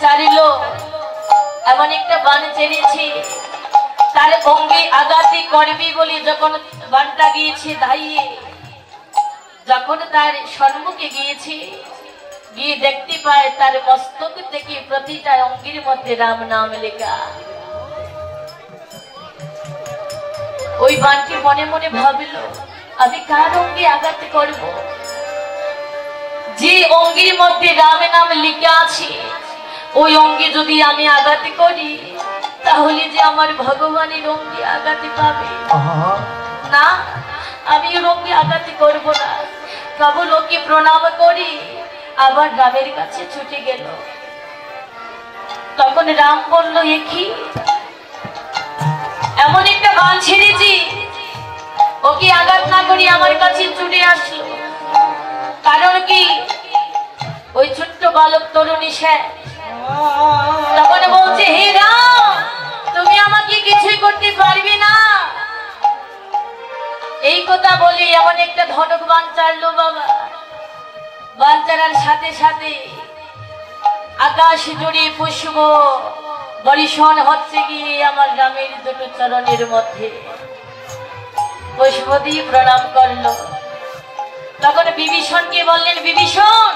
চারিল এমন একটা বান চেড়েছি তার অঙ্গে আঘাতি করবি বলে যখন বানটা গিয়েছে ধাইয়ে যখন তার সম্মুখে গিয়েছে গিয়ে দেখতে পায় তার মস্তক থেকে প্রতিটা অঙ্গের মধ্যে রাম নাম লেখা। ওই বানটি মনে মনে ভাবিল আমি কার অঙ্গে আঘাত করব, যে অঙ্গের মধ্যে রাম নাম লেখা আছে ওই অঙ্গে যদি আমি আঘাত করি তাহলে যে আমার ভগবানের অঙ্গে আঘাত পাবে না, আমি ওর অঙ্গে আঘাত করব না। কেবল ওকে প্রণাম করি আবার রামের কাছে ছুটে গেল। তখন রাম বলল একি এমন একটা বান ছেড়েছি ওকে আঘাত না করি আমার কাছে ছুটে আসলো, কারণ কি ওই ছোট্ট বালক তরুণী সে তখন বলছে হে রাম তুমি আমাকে কিছুই করতে পারবে না। এই কথা বলি এমন একটা ধনক বান চাললো বাবা। বান চালার সাথে সাথে আকাশ জুড়ে পুষ্প বর্ষণ হচ্ছে গিয়ে আমার রামের দুটো চরণের মধ্যে পুষ্প দিয়ে প্রণাম করলো। তখন বিভীষণকে বললেন বিভীষণ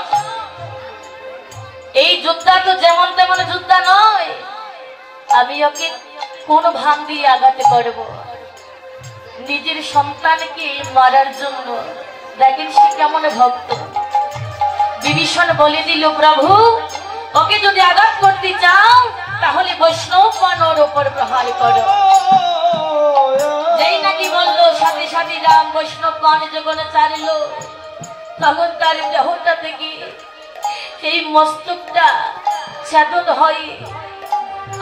এই যোদ্ধা তো যেমন তেমন যোদ্ধা নয়, আমি ওকে কোন ভান দিয়ে আঘাত করব, নিজের সন্তানকে মারার জন্য। দেখেন সে কেমন ভক্ত। বিভীষণ বলে দিল প্রভু ওকে যদি আঘাত করতে চাও তাহলে বৈষ্ণব বানর উপর প্রহার করো। যেই নাকি বললো সাথে সাথে রাম বৈষ্ণব বান যখন চালিল তখন তার দেহটা থেকে এই মস্তকটা চেতন হয়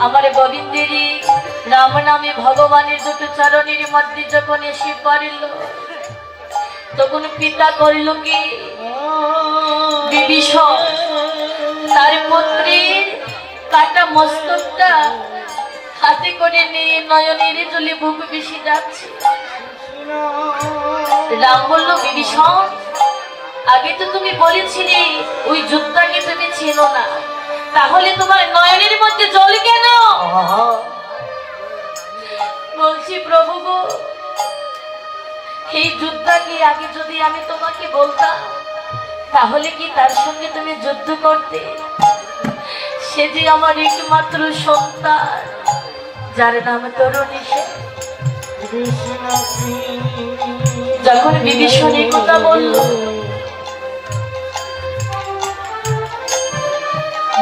আমার গোবিন্দেরই রাম নামে ভগবানের দুটো চরণের মধ্যে যখন এসে পড়ল তখন পিতা করিল কি বিভীষণ তার পুত্রের কাটা মস্তকটা হাতে করে নিয়ে নয়নের জলে বুক বেশি যাচ্ছে। রাম বলল বিভীষণ আগে তো তুমি বলেছিলে ওই যোদ্ধাকে তুমি চেনো না, তাহলে তোমার নয়নের মধ্যে জল কেন? বলছি প্রভু গো এই যোদ্ধাকে আগে যদি আমি তোমাকে বলতাম তাহলে কি তার সঙ্গে তুমি যুদ্ধ করতে? সে যে আমার একমাত্র সন্তান যার নাম তরুণী। যখন বিভীষণ এই কথা বলল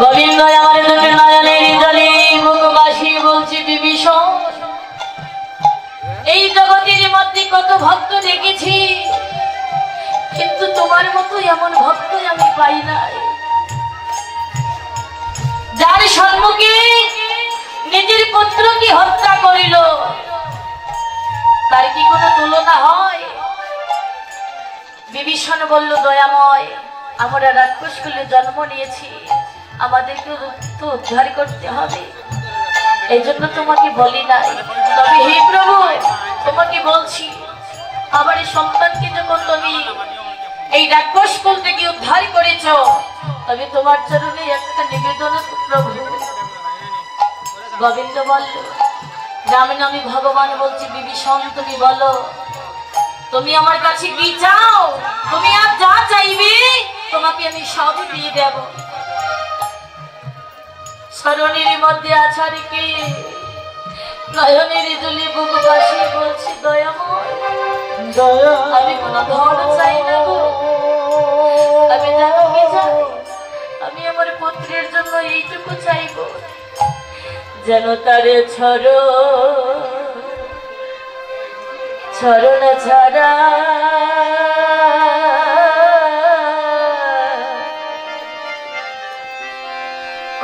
গোবিন্দ আমার দুটো নয়নের জলে মুখবাসী বলছি বিভীষণ এই জগতের মধ্যে কত ভক্ত দেখেছি কিন্তু তোমার মতো এমন ভক্ত আমি পাই নাই, যার সম্মুখে নিজের পুত্রকে হত্যা করিল তার কি কোনো তুলনা হয়? বিভীষণ বলল দয়াময় আমরা রাক্ষস কুলে জন্ম নিয়েছি, আমাদেরকে তো উদ্ধার করতে হবে, এই জন্য তোমাকে বলি নাই। তবে হে প্রভু তোমাকে বলছি আমার এই সন্তানকে যখন তুমি এই রাক্ষস কুল থেকে উদ্ধার করেছ তবে তোমার চরণে একটা নিবেদন প্রভু। গোবিন্দ বলল রাম নামে ভগবান বলছি বিভীষণ তুমি বলো তুমি আমার কাছে কি চাও? তুমি আর যা চাইবে তোমাকে আমি সব দিয়ে দেব। শরণের মধ্যে আছার কে নয়নের জলে বুক বাসি বলছি দয়াময় আমি কোনো ধন চাই না গো, আমি জানো কি চাই? আমি আমার পুত্রের জন্য এইটুকু চাইব যেন তারে ছরণ ছাড়া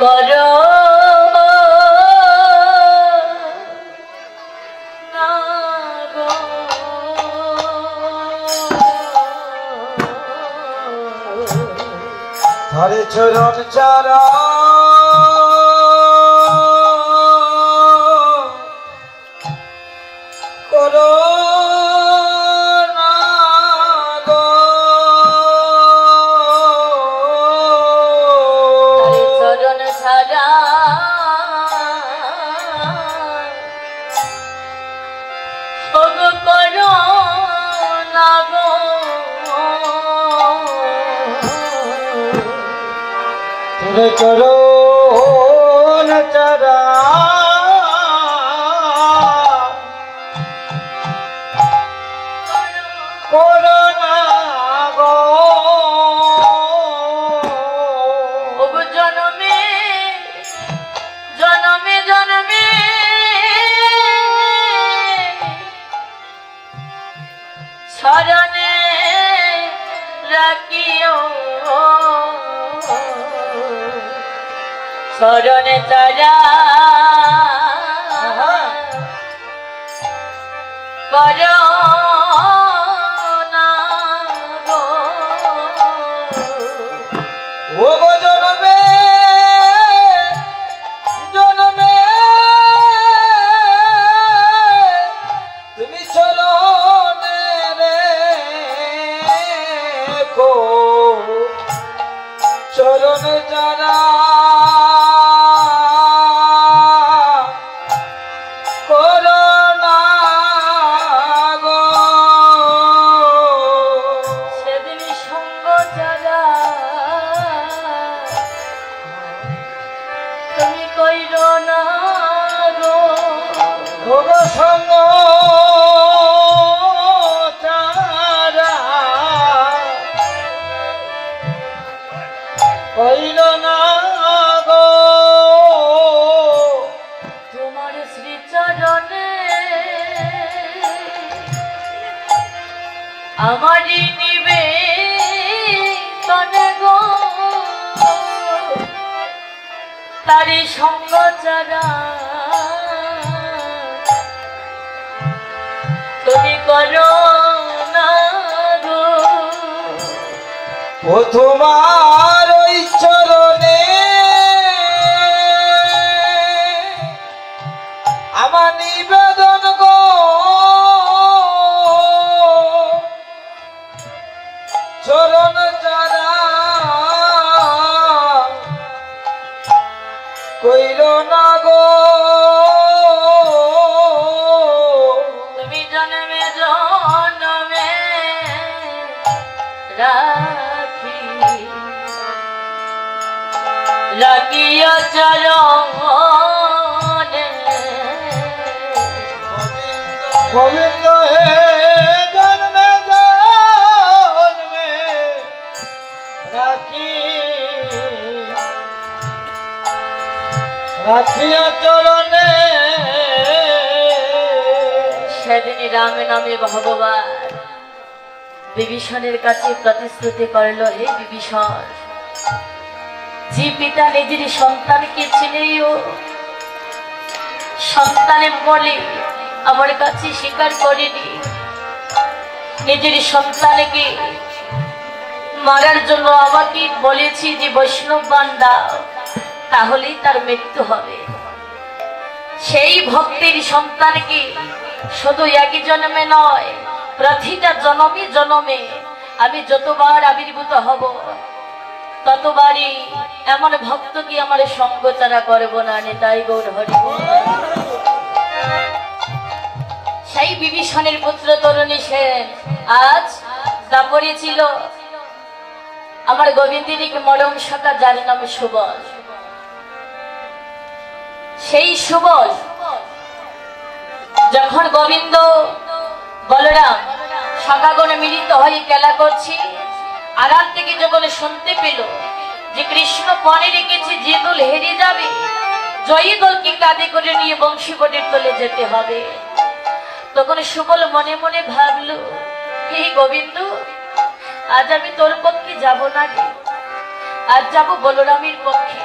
কর হরে চরণ চারা করো না গো, চরণ ছাড়া ওগো করো না গো তোরে করো না চারা করো না গো ওগো জনমে জনমে জনমে শরণে রাখিও শরণে তারা করো না গো ও গো জনমে জনমে তুমি চলো রে কো চরণ যারা করোনা গো সেদিন সঙ্গ যারা তুমি কইর না গো ভোগ সঙ্গ চারা কইল না গো তোমার শ্রীচরণে আমারই নিবে তনে গো তারি সঙ্গ চারা তুমি করো না গো ও তোমার ওই চরণে আমার নিবেদন গো চরণ যারা কইল না গো তুমি জন্মে জন্মে রাখি রাখিয়া চরণে গোবিন্দ হে জন্মে জন্মে রাখি রাখিয়া চরণে সেদিনই রাম নামে ভগবান বিভীষণের কাছে প্রতিশ্রুতি করল, হে বিভীষণ, যে পিতা নিজের সন্তানকে চিনেও সন্তানের বলে আমার কাছে স্বীকার করেনি, নিজের সন্তানকে মারার জন্য আমাকে বলেছি যে বৈষ্ণব বান দাও, তাহলেই তার মৃত্যু হবে। সেই ভক্তের সন্তানকে শুধু একই জন্মে নয়, প্রতিটা জন্মে জন্মে আমি যতবার আবির্ভূত হব ততবারই এমন ভক্তকে আমার সঙ্গ ছাড়া করব না। তাই গৌর হরি। সেই বিভীষণের পুত্র তরুণী সেন আজ দাপরে ছিল আমার গোবিন্দিনীকে মরম সখা, যার নাম সুবল। সেই সুবল যখন গোবিন্দ বলরাম সখাগণ মিলিত হয়ে খেলা করছি, আড়াল থেকে যখন শুনতে পেল যে কৃষ্ণ পণে রেখেছে যে দল হেরে যাবে, জয়ী দলকে কাঁধে করে নিয়ে বংশীবটের তলে যেতে হবে, তখন সুবল মনে মনে ভাবল, হে গোবিন্দ, আজ আমি তোর পক্ষে যাব না রে, আজ যাব বলরামের পক্ষে।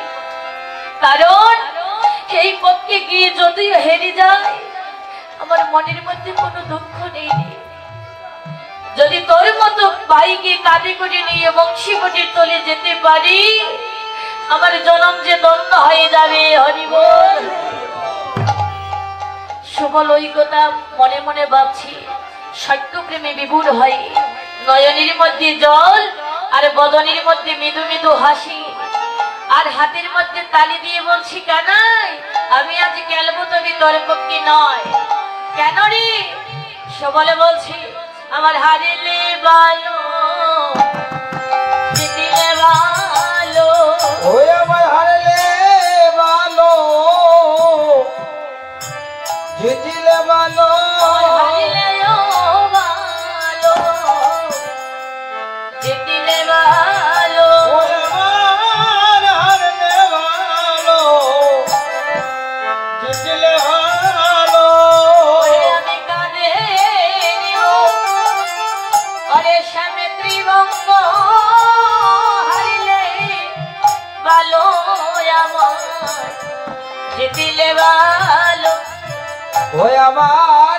কারণ এই পক্ষে গিয়ে যদিও হেরে যায় আমার মনের মধ্যে কোনো দুঃখ নেই রে। যদি তোর মতো ভাইকে কাঁধে করে নিয়ে বংশীবটের তলে যেতে পারি, আমার জনম যে ধন্য হয়ে যাবে। হরি বল। সুবল ওই কথা মনে মনে ভাবছি, সত্য প্রেমে বিভোর হয়ে নয়নের মধ্যে জল আর বদনের মধ্যে মৃদু মৃদু হাসি, আর হাতের মধ্যে তালি দিয়ে বলছি, কানাই আমি আজ খেলবো, তবে তোর পক্ষে নয়। কেন রে? সবলে বলছি আমার হারিলে ভালো জিতিলে ভালো ওই আমার হারলে ভালো জিতিলে ভালো হারিলেও ভালো জিতিলে ভালো ওই আমার হারলে ভালো জিতিলে ভালো আমি কাঁদে নিব আরে স্বামী ত্রিভঙ্গ হারিলে ভালো আমার জিতিলে ভালো ওই আমার